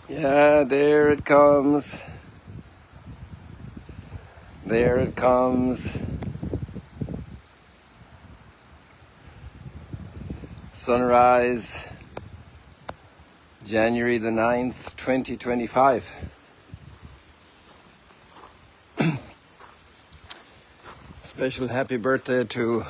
Yeah, there it comes. There it comes. Sunrise, January the 9th, 2025. Special happy birthday to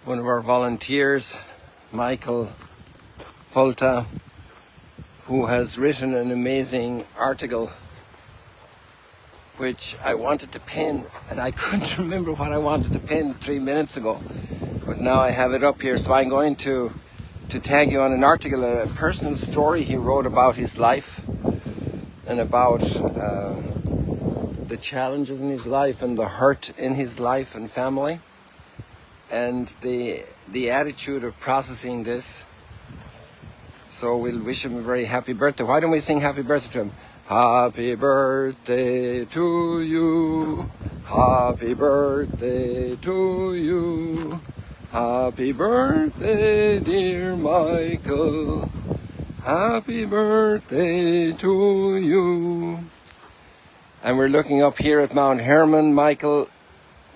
one of our volunteers, Michael Folta, who has written an amazing article which I wanted to pin, and I couldn't remember what I wanted to pin 3 minutes ago. But now I have it up here, so I'm going to tag you on an article, a personal story he wrote about his life and about the challenges in his life and the hurt in his life and family, and the attitude of processing this. So we'll wish him a very happy birthday. Why don't we sing happy birthday to him? Happy birthday to you. Happy birthday to you. Happy birthday, dear Michael. Happy birthday to you. And we're looking up here at Mount Hermon. Michael,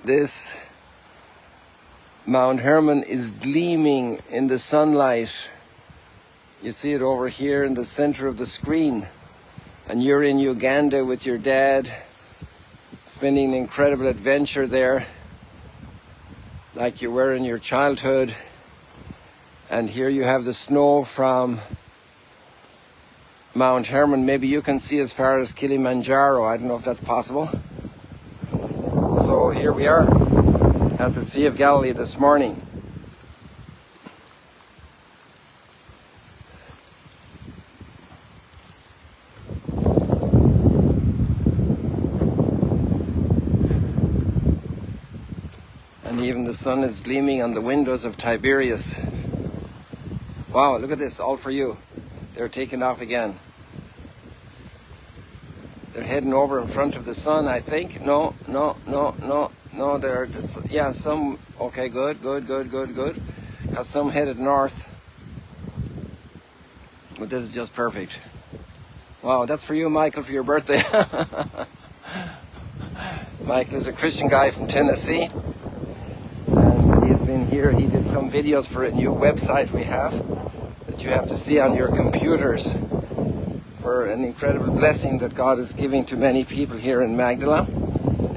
this Mount Hermon is gleaming in the sunlight. You see it over here in the center of the screen. And you're in Uganda with your dad, spending an incredible adventure there, like you were in your childhood. And here you have the snow from Mount Hermon. Maybe you can see as far as Kilimanjaro. I don't know if that's possible. So here we are at the Sea of Galilee this morning. And even the sun is gleaming on the windows of Tiberias. Wow, look at this, all for you. They're taking off again. They're heading over in front of the sun, I think. No, they're just, yeah, some, okay, good. Got some headed north. But this is just perfect. Wow, that's for you, Michael, for your birthday. Michael is a Christian guy from Tennessee. And he's been here, he did some videos for a new website we have that you have to see on your computers, for an incredible blessing that God is giving to many people here in Magdala.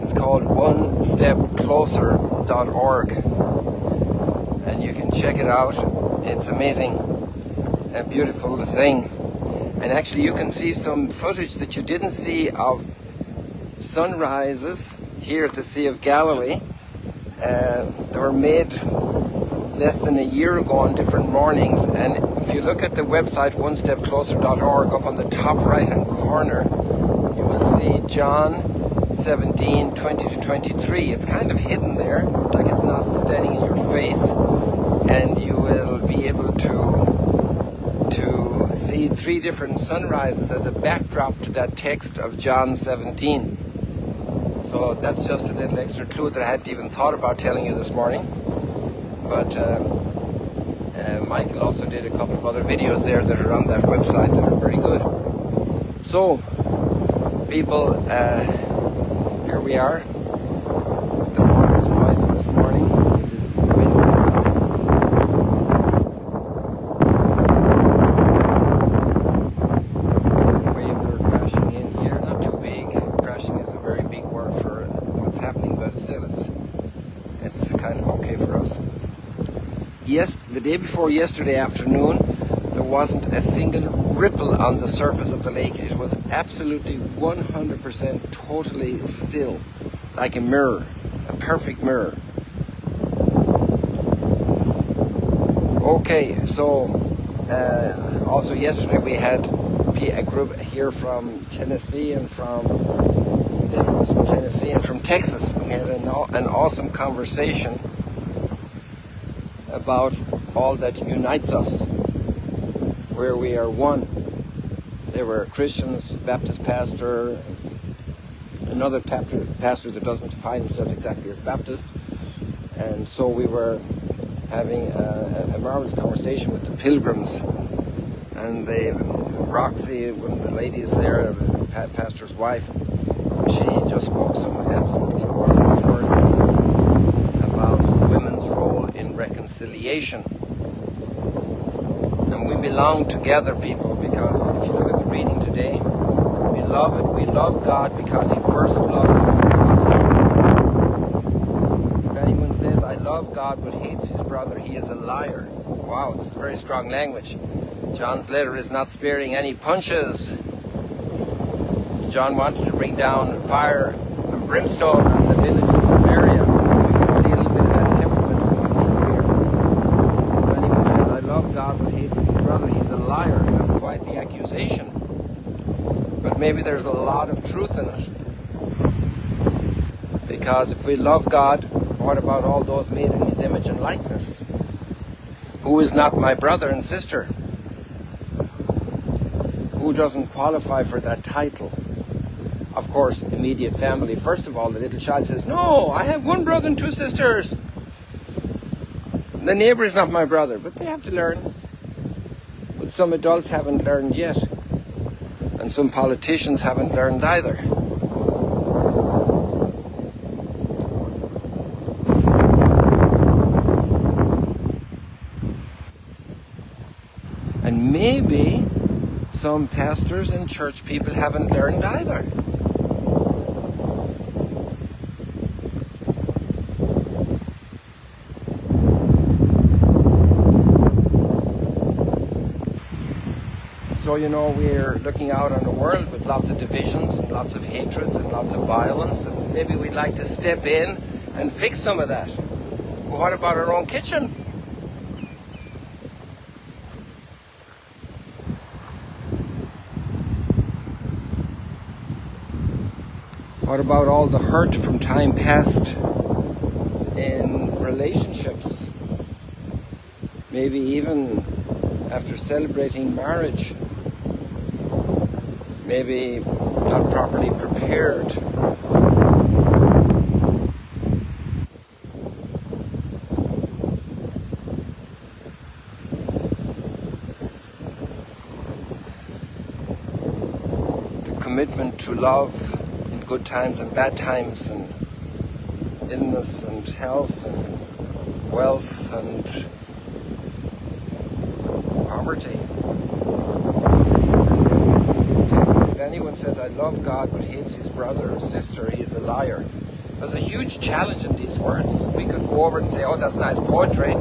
It's called onestepcloser.org, and you can check it out. It's amazing, a beautiful thing. And actually you can see some footage that you didn't see of sunrises here at the Sea of Galilee. They were made less than a year ago on different mornings, and if you look at the website onestepcloser.org, up on the top right hand corner you will see John 17:20-23. It's kind of hidden there, like it's not standing in your face, and you will be able to see 3 different sunrises as a backdrop to that text of John 17. So that's just a little extra clue that I hadn't even thought about telling you this morning. But Michael also did a couple of other videos there that are on that website that are very good. So, people, here we are. The water is rising this morning. It is wind. The waves are crashing in here. Not too big. Crashing is a very big word for what's happening, but still it's kind of okay for us. Yes, the day before yesterday afternoon, there wasn't a single ripple on the surface of the lake. It was absolutely 100% totally still, like a mirror, a perfect mirror. Okay, so also yesterday we had a group here from Tennessee and from Texas. We had an awesome conversation about all that unites us, where we are one. There were Christians, Baptist pastor, another pastor that doesn't define himself exactly as Baptist, and so we were having a marvelous conversation with the pilgrims, and they Roxy, one of the ladies there, Pat Pastor's wife, she just spoke some absolutely marvelous words about women's role in reconciliation. And we belong together, people, because if you look at the reading today, we love it. We love God because He first loved us. If anyone says, I love God but hates his brother, he is a liar. Wow, this is very strong language. John's letter is not sparing any punches. John wanted to bring down fire and brimstone on the village of Samaria. We can see a little bit of that temperament coming through here. If anyone says, I love God but hates his brother, he's a liar. That's quite the accusation. But maybe there's a lot of truth in it. Because if we love God, what about all those made in His image and likeness? Who is not my brother and sister? Who doesn't qualify for that title? Of course, immediate family. First of all, the little child says, no, I have one brother and two sisters. The neighbor is not my brother, but they have to learn. But some adults haven't learned yet. And some politicians haven't learned either. And maybe some pastors and church people haven't learned either. So, you know, we're looking out on a world with lots of divisions and lots of hatreds and lots of violence, and maybe we'd like to step in and fix some of that. But what about our own kitchen? What about all the hurt from time past in relationships? Maybe even after celebrating marriage, maybe not properly prepared. The commitment to love in good times and bad times, and illness and health and wealth and poverty. If anyone says, I love God but hates his brother or sister, he is a liar. There's a huge challenge in these words. We could go over and say, oh, that's nice poetry.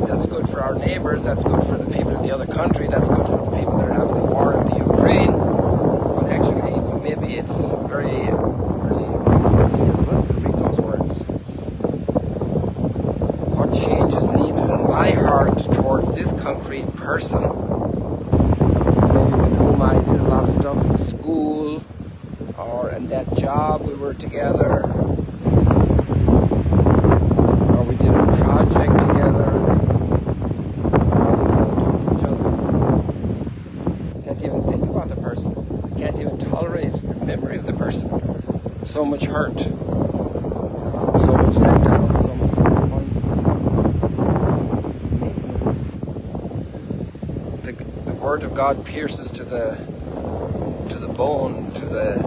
That's good for our neighbors. That's good for the people in the other country. That's good for the people that are having a war in the Ukraine. But actually, maybe it's very early for me as well to read those words. What change is needed in my heart towards this concrete person, maybe with whom I did a lot of stuff in school, or in that job we were together, or we did a project together, or we don't talk to each other. Can't even think about the person. Can't even tolerate the memory of the person. So much hurt, so much letdown, so much disappointment. The Word of God pierces to the bone, to the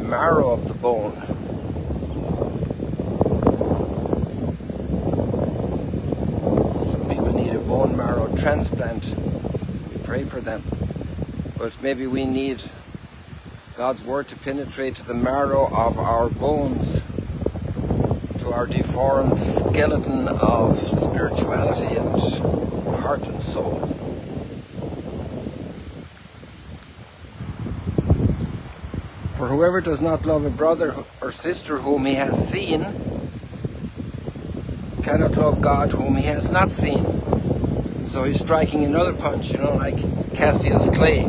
marrow of the bone. Some people need a bone marrow transplant. We pray for them. But maybe we need God's Word to penetrate to the marrow of our bones, to our deformed skeleton of spirituality and heart and soul. For whoever does not love a brother or sister whom he has seen cannot love God whom he has not seen. So he's striking another punch, you know, like Cassius Clay.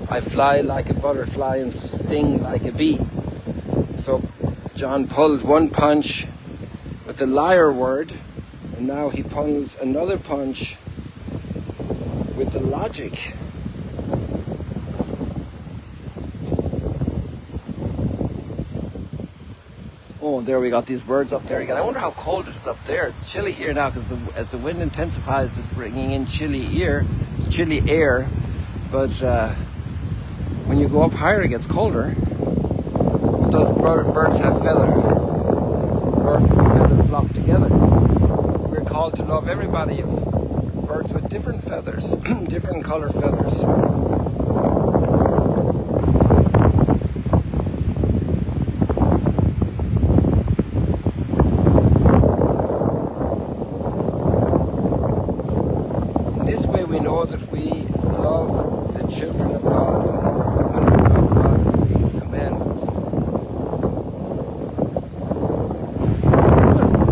I fly like a butterfly and sting like a bee. So John pulls one punch with the liar word, and now he pulls another punch with the logic. Oh, Oh, there we got these birds up there again. I wonder how cold it is up there. It's chilly here now because as the wind intensifies, it's bringing in chilly air. But when you go up higher, it gets colder. But those birds have feather. Birds with feather flock together. We're called to love everybody. Birds with different feathers, different color feathers. This way we know that we love the children of God when we love God and His commandments.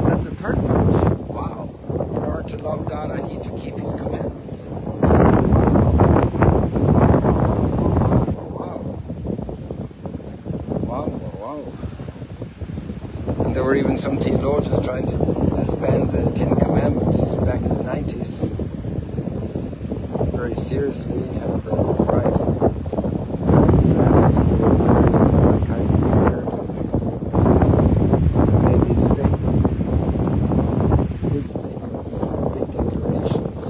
That's a third punch. Wow. In order to love God, I need to keep His commandments. Wow. And there were even some theologians trying to disband the Ten Commandments back in the 90s. Very seriously, and right kind of weird. Made these statements, big declarations.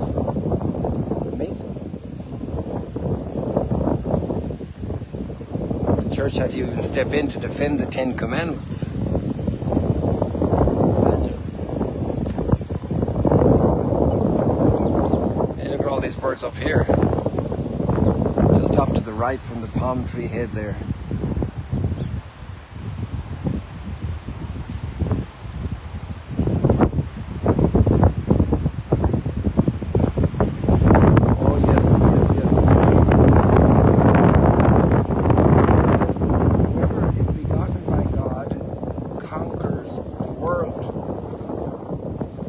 Amazing. The church had to even step in to defend the Ten Commandments. These birds up here, just off to the right from the palm tree head there. Oh yes. Whoever is begotten by God conquers the world,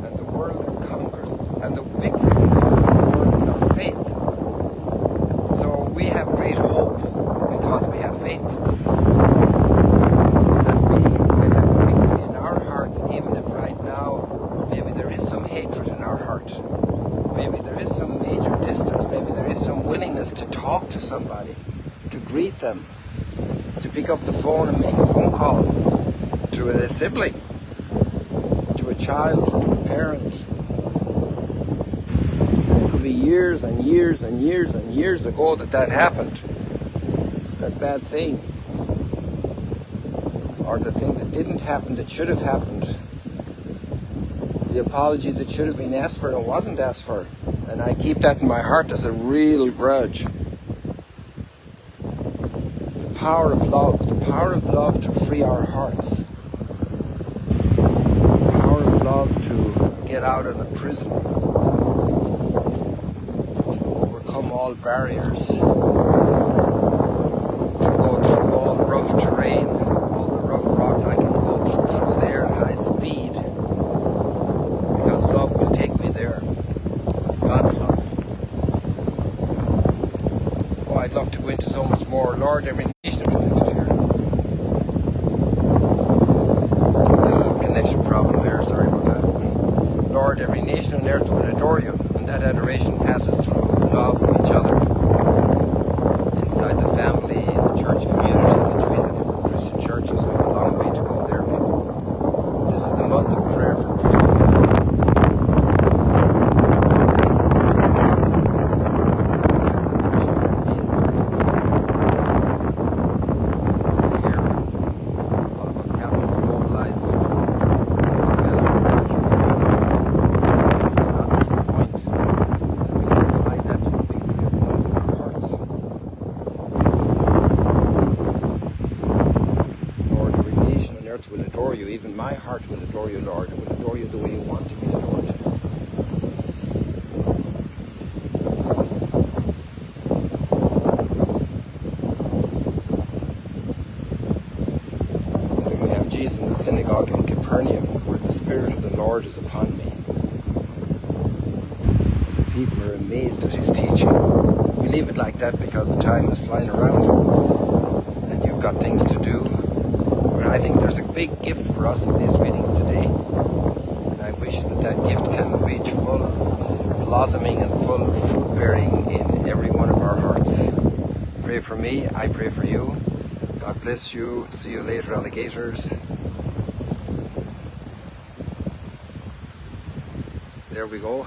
and the world that conquers, and the victory faith. So we have great hope because we have faith that we will have victory in our hearts, even if right now maybe there is some hatred in our heart, maybe there is some major distance, maybe there is some willingness to talk to somebody, to greet them, to pick up the phone and make a phone call to a sibling, to a child, to a parent. Years and years and years and years ago that happened, that bad thing, or the thing that didn't happen that should have happened, the apology that should have been asked for and wasn't asked for, and I keep that in my heart as a real grudge. The power of love to free our hearts, the power of love to get out of the prison, all barriers, to go through all rough terrain, all the rough rocks. I can go through there at high speed because love will take me there. God's love. Oh, I'd love to go into so much more. Lord, every nation of here. Connection problem there, sorry about that. Lord, every nation on earth will adore you, and that adoration passes through love of each other, inside the family, in the church community, between the different Christian churches. We have a long way to go there, people. This is the month of prayer for Christianity. All of us Catholics are mobilized to it's not disappoint. So we can apply that to the victory of love in our hearts. Lord, every nation on earth will adore you. Even my heart will adore you, Lord. It will adore you the way you want to be adored. When we have Jesus in the synagogue in Capernaum, where the Spirit of the Lord is upon me. People are amazed at his teaching. We leave it like that because the time is flying around and you've got things to do. But I think there's a big gift for us in these readings today. And I wish that gift can reach full blossoming and full fruit bearing in every one of our hearts. Pray for me, I pray for you. God bless you. See you later, alligators. there we go.